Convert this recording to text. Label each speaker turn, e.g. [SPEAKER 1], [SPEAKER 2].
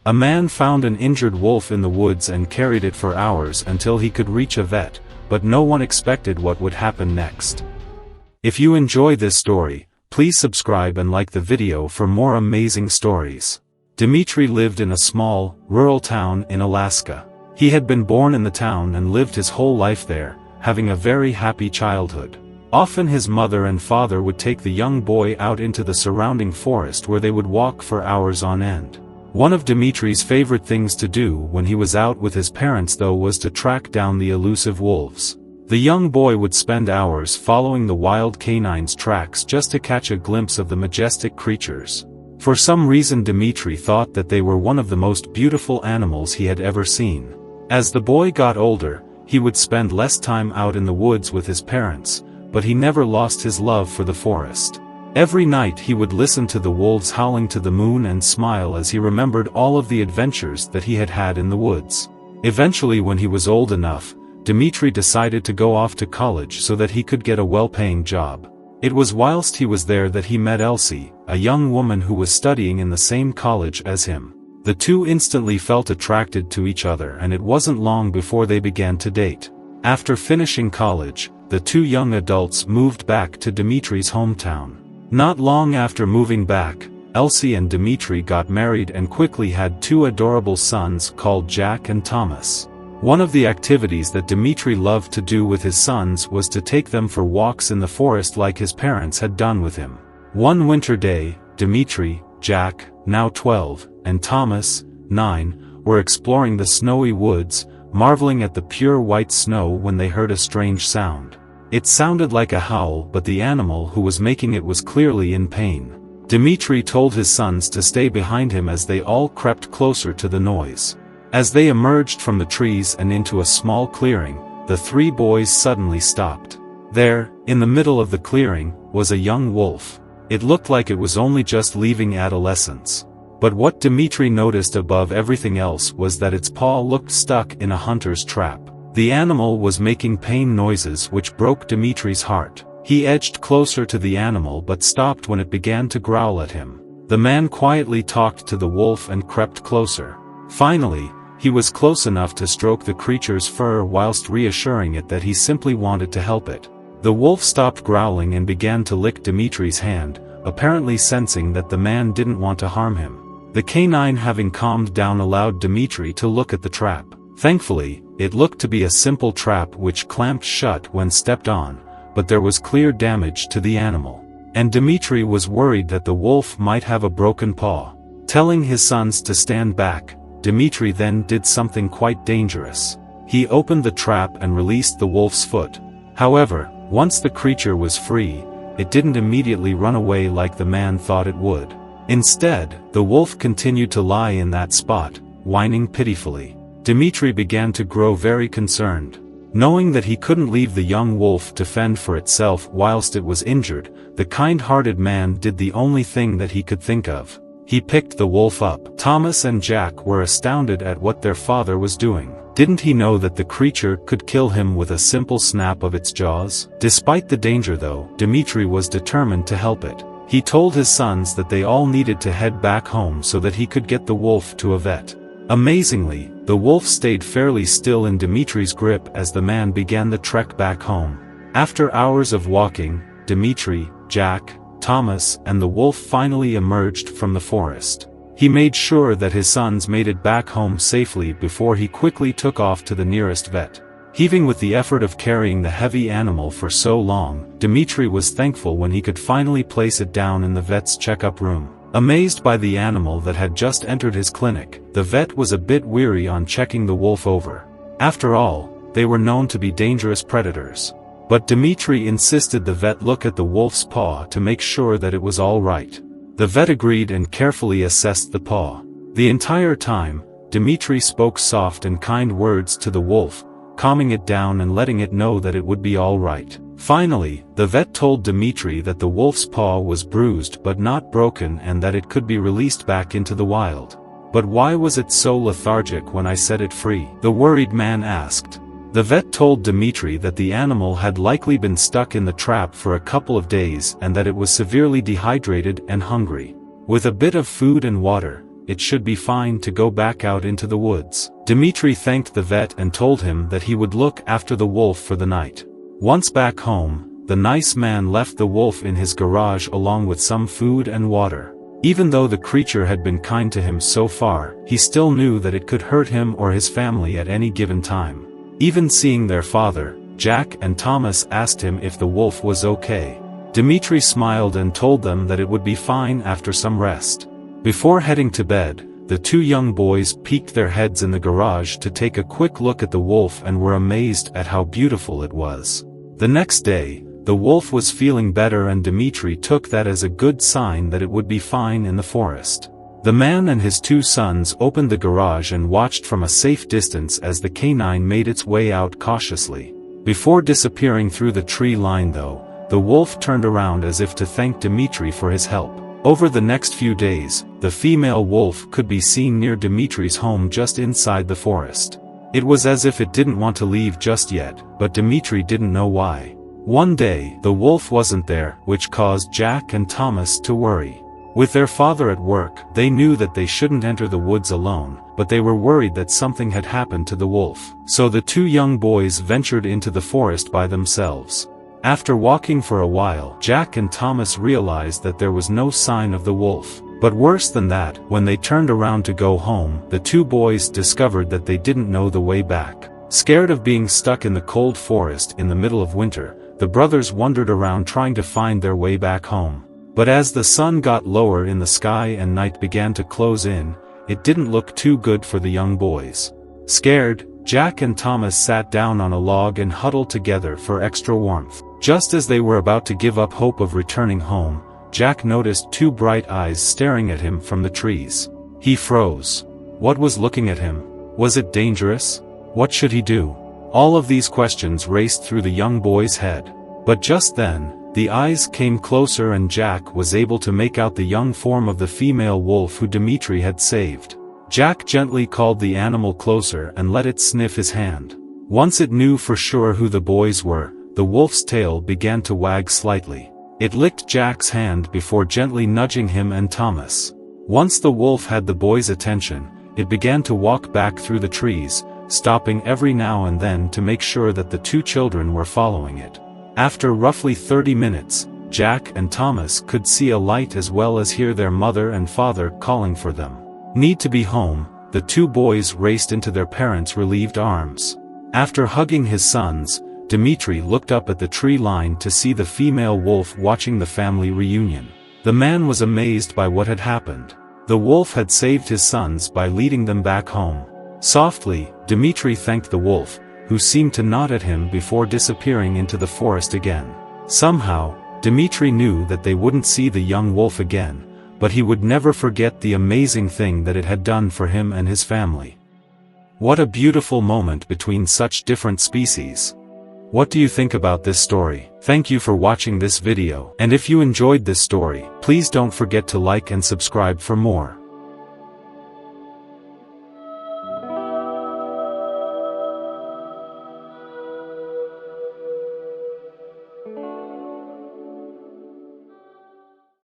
[SPEAKER 1] A man found an injured wolf in the woods and carried it for hours until he could reach a vet, but no one expected what would happen next. If you enjoy this story, please subscribe and like the video for more amazing stories. Dmitri lived in a small, rural town in Alaska. He had been born in the town and lived his whole life there, having a very happy childhood. Often his mother and father would take the young boy out into the surrounding forest where they would walk for hours on end. One of Dmitri's favorite things to do when he was out with his parents though was to track down the elusive wolves. The young boy would spend hours following the wild canine's tracks just to catch a glimpse of the majestic creatures. For some reason Dmitri thought that they were one of the most beautiful animals he had ever seen. As the boy got older, he would spend less time out in the woods with his parents, but he never lost his love for the forest. Every night he would listen to the wolves howling to the moon and smile as he remembered all of the adventures that he had had in the woods. Eventually, when he was old enough, Dmitri decided to go off to college so that he could get a well-paying job. It was whilst he was there that he met Elsie, a young woman who was studying in the same college as him. The two instantly felt attracted to each other, and it wasn't long before they began to date. After finishing college, the two young adults moved back to Dmitri's hometown. Not long after moving back, Elsie and Dmitri got married and quickly had two adorable sons called Jack and Thomas. One of the activities that Dmitri loved to do with his sons was to take them for walks in the forest like his parents had done with him. One winter day, Dmitri, Jack, now 12, and Thomas, 9, were exploring the snowy woods, marveling at the pure white snow when they heard a strange sound. It sounded like a howl, but the animal who was making it was clearly in pain. Dmitri told his sons to stay behind him as they all crept closer to the noise. As they emerged from the trees and into a small clearing, the three boys suddenly stopped. There, in the middle of the clearing, was a young wolf. It looked like it was only just leaving adolescence. But what Dmitri noticed above everything else was that its paw looked stuck in a hunter's trap. The animal was making pain noises which broke Dmitri's heart. He edged closer to the animal but stopped when it began to growl at him. The man quietly talked to the wolf and crept closer. Finally, he was close enough to stroke the creature's fur whilst reassuring it that he simply wanted to help it. The wolf stopped growling and began to lick Dmitri's hand, apparently sensing that the man didn't want to harm him. The canine, having calmed down, allowed Dmitri to look at the trap. Thankfully, it looked to be a simple trap which clamped shut when stepped on, but there was clear damage to the animal. And Dmitri was worried that the wolf might have a broken paw. Telling his sons to stand back, Dmitri then did something quite dangerous. He opened the trap and released the wolf's foot. However, once the creature was free, it didn't immediately run away like the man thought it would. Instead, the wolf continued to lie in that spot, whining pitifully. Dmitri began to grow very concerned. Knowing that he couldn't leave the young wolf to fend for itself whilst it was injured, the kind-hearted man did the only thing that he could think of. He picked the wolf up. Thomas and Jack were astounded at what their father was doing. Didn't he know that the creature could kill him with a simple snap of its jaws? Despite the danger though, Dmitri was determined to help it. He told his sons that they all needed to head back home so that he could get the wolf to a vet. Amazingly, the wolf stayed fairly still in Dmitri's grip as the man began the trek back home. After hours of walking, Dmitri, Jack, Thomas, and the wolf finally emerged from the forest. He made sure that his sons made it back home safely before he quickly took off to the nearest vet. Heaving with the effort of carrying the heavy animal for so long, Dmitri was thankful when he could finally place it down in the vet's checkup room. Amazed by the animal that had just entered his clinic, the vet was a bit weary on checking the wolf over. After all, they were known to be dangerous predators. But Dmitri insisted the vet look at the wolf's paw to make sure that it was all right. The vet agreed and carefully assessed the paw. The entire time, Dmitri spoke soft and kind words to the wolf, calming it down and letting it know that it would be all right. Finally, the vet told Dmitri that the wolf's paw was bruised but not broken and that it could be released back into the wild. But why was it so lethargic when I set it free? The worried man asked. The vet told Dmitri that the animal had likely been stuck in the trap for a couple of days and that it was severely dehydrated and hungry. With a bit of food and water, it should be fine to go back out into the woods. Dmitri thanked the vet and told him that he would look after the wolf for the night. Once back home, the nice man left the wolf in his garage along with some food and water. Even though the creature had been kind to him so far, he still knew that it could hurt him or his family at any given time. Even seeing their father, Jack and Thomas asked him if the wolf was okay. Dmitri smiled and told them that it would be fine after some rest. Before heading to bed, the two young boys peeked their heads in the garage to take a quick look at the wolf and were amazed at how beautiful it was. The next day, the wolf was feeling better and Dmitri took that as a good sign that it would be fine in the forest. The man and his two sons opened the garage and watched from a safe distance as the canine made its way out cautiously. Before disappearing through the tree line though, the wolf turned around as if to thank Dmitri for his help. Over the next few days, the female wolf could be seen near Dmitri's home just inside the forest. It was as if it didn't want to leave just yet, but Dmitri didn't know why. One day, the wolf wasn't there, which caused Jack and Thomas to worry. With their father at work, they knew that they shouldn't enter the woods alone, but they were worried that something had happened to the wolf. So the two young boys ventured into the forest by themselves. After walking for a while, Jack and Thomas realized that there was no sign of the wolf. But worse than that, when they turned around to go home, the two boys discovered that they didn't know the way back. Scared of being stuck in the cold forest in the middle of winter, the brothers wandered around trying to find their way back home. But as the sun got lower in the sky and night began to close in, it didn't look too good for the young boys. Scared, Jack and Thomas sat down on a log and huddled together for extra warmth. Just as they were about to give up hope of returning home, Jack noticed two bright eyes staring at him from the trees. He froze. What was looking at him? Was it dangerous? What should he do? All of these questions raced through the young boy's head. But just then, the eyes came closer and Jack was able to make out the young form of the female wolf who Dmitri had saved. Jack gently called the animal closer and let it sniff his hand. Once it knew for sure who the boys were, the wolf's tail began to wag slightly. It licked Jack's hand before gently nudging him and Thomas. Once the wolf had the boys' attention, it began to walk back through the trees, stopping every now and then to make sure that the two children were following it. After roughly 30 minutes, Jack and Thomas could see a light as well as hear their mother and father calling for them. Need to be home, the two boys raced into their parents' relieved arms. After hugging his sons, Dmitri looked up at the tree line to see the female wolf watching the family reunion. The man was amazed by what had happened. The wolf had saved his sons by leading them back home. Softly, Dmitri thanked the wolf, who seemed to nod at him before disappearing into the forest again. Somehow, Dmitri knew that they wouldn't see the young wolf again, but he would never forget the amazing thing that it had done for him and his family. What a beautiful moment between such different species. What do you think about this story? Thank you for watching this video, and if you enjoyed this story, please don't forget to like and subscribe for more.